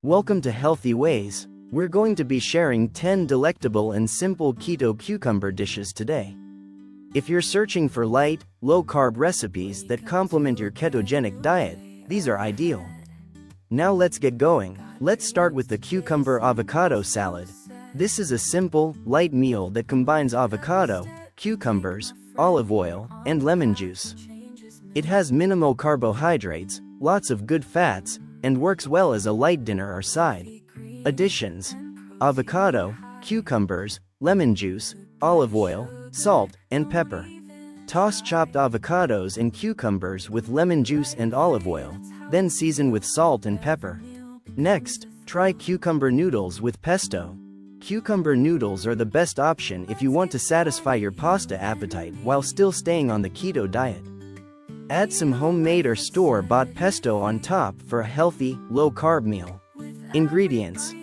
Welcome to Healthy Ways. We're going to be sharing 10 delectable and simple keto cucumber dishes today. If you're searching for light, low-carb recipes that complement your ketogenic diet, these are ideal. Now let's get going. Let's start with the cucumber avocado salad. This is a simple, light meal that combines avocado, cucumbers, olive oil, and lemon juice. It has minimal carbohydrates, lots of good fats, and works well as a light dinner or side. Additions: avocado, cucumbers, lemon juice, olive oil, salt, and pepper. Toss chopped avocados and cucumbers with lemon juice and olive oil, then season with salt and pepper. Next, try cucumber noodles with pesto. Cucumber noodles are the best option if you want to satisfy your pasta appetite while still staying on the keto diet. Add some homemade or store-bought pesto on top for a healthy, low-carb meal. Ingredients: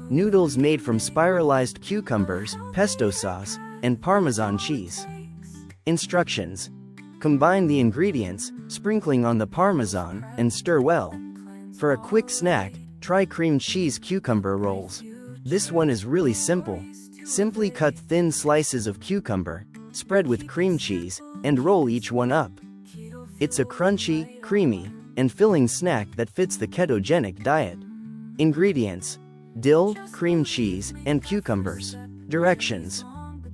noodles made from spiralized cucumbers, pesto sauce, and Parmesan cheese. Instructions: combine the ingredients, sprinkling on the Parmesan, and stir well. For a quick snack, try cream cheese cucumber rolls. This one is really simple. Simply cut thin slices of cucumber, spread with cream cheese, and roll each one up. It's a crunchy, creamy, and filling snack that fits the ketogenic diet. Ingredients: dill, cream cheese, and cucumbers. Directions: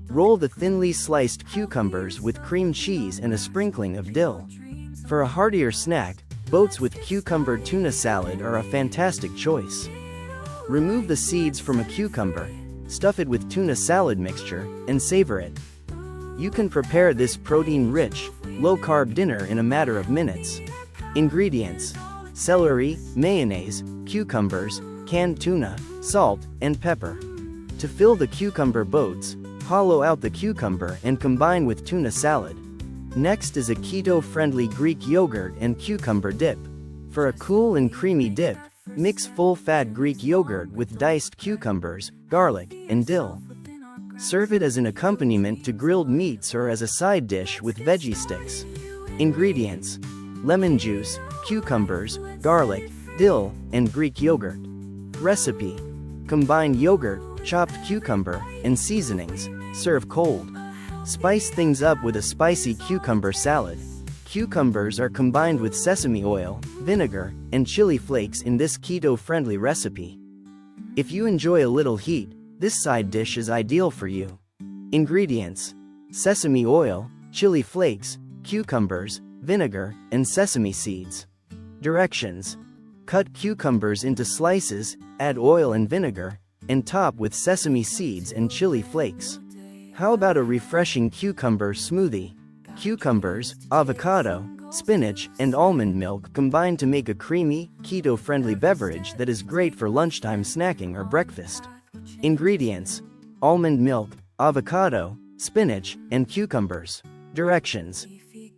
roll the thinly sliced cucumbers with cream cheese and a sprinkling of dill. For a heartier snack, boats with cucumber tuna salad are a fantastic choice. Remove the seeds from a cucumber, stuff it with tuna salad mixture, and savor it. You can prepare this protein-rich, low-carb dinner in a matter of minutes. Ingredients: celery, mayonnaise, cucumbers, canned tuna, salt, and pepper. To fill the cucumber boats, hollow out the cucumber and combine with tuna salad. Next is a keto-friendly Greek yogurt and cucumber dip. For a cool and creamy dip, mix full-fat Greek yogurt with diced cucumbers, garlic, and dill. Serve it as an accompaniment to grilled meats or as a side dish with veggie sticks. Ingredients: lemon juice, cucumbers, garlic, dill, and Greek yogurt. Recipe: combine yogurt, chopped cucumber, and seasonings. Serve cold. Spice things up with a spicy cucumber salad. Cucumbers are combined with sesame oil, vinegar, and chili flakes in this keto-friendly recipe. If you enjoy a little heat, this side dish is ideal for you. Ingredients: sesame oil, chili flakes, cucumbers, vinegar, and sesame seeds. Directions: cut cucumbers into slices, add oil and vinegar, and top with sesame seeds and chili flakes. How about a refreshing cucumber smoothie? Cucumbers, avocado, spinach, and almond milk combine to make a creamy, keto-friendly beverage that is great for lunchtime snacking or breakfast. Ingredients: almond milk, avocado, spinach, and cucumbers. Directions: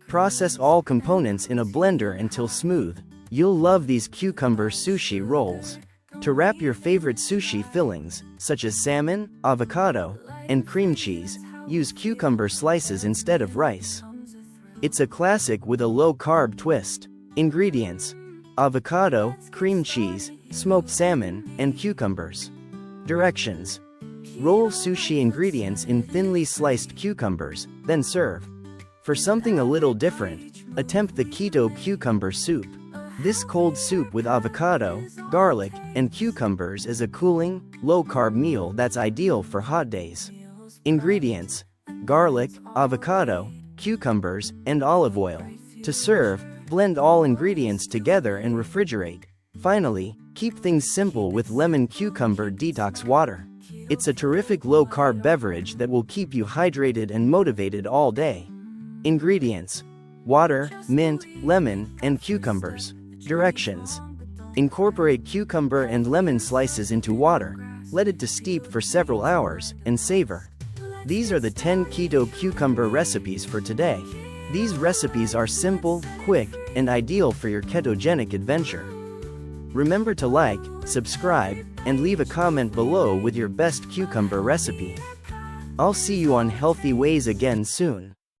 process all components in a blender until smooth. You'll love these cucumber sushi rolls. To wrap your favorite sushi fillings, such as salmon, avocado, and cream cheese, use cucumber slices instead of rice. It's a classic with a low-carb twist. Ingredients: avocado, cream cheese, smoked salmon, and cucumbers. Directions: roll sushi ingredients in thinly sliced cucumbers, then serve. For something a little different, attempt the keto cucumber soup. This cold soup with avocado, garlic, and cucumbers is a cooling, low-carb meal that's ideal for hot days. Ingredients: garlic, avocado, cucumbers, and olive oil. To serve, blend all ingredients together and refrigerate. Finally, keep things simple with lemon cucumber detox water. It's a terrific low-carb beverage that will keep you hydrated and motivated all day. Ingredients: water, mint, lemon, and cucumbers. Directions: incorporate cucumber and lemon slices into water, let it to steep for several hours, and savor. These are the 10 keto cucumber recipes for today. These recipes are simple, quick, and ideal for your ketogenic adventure. Remember to like, subscribe, and leave a comment below with your best cucumber recipe. I'll see you on Healthy Ways again soon.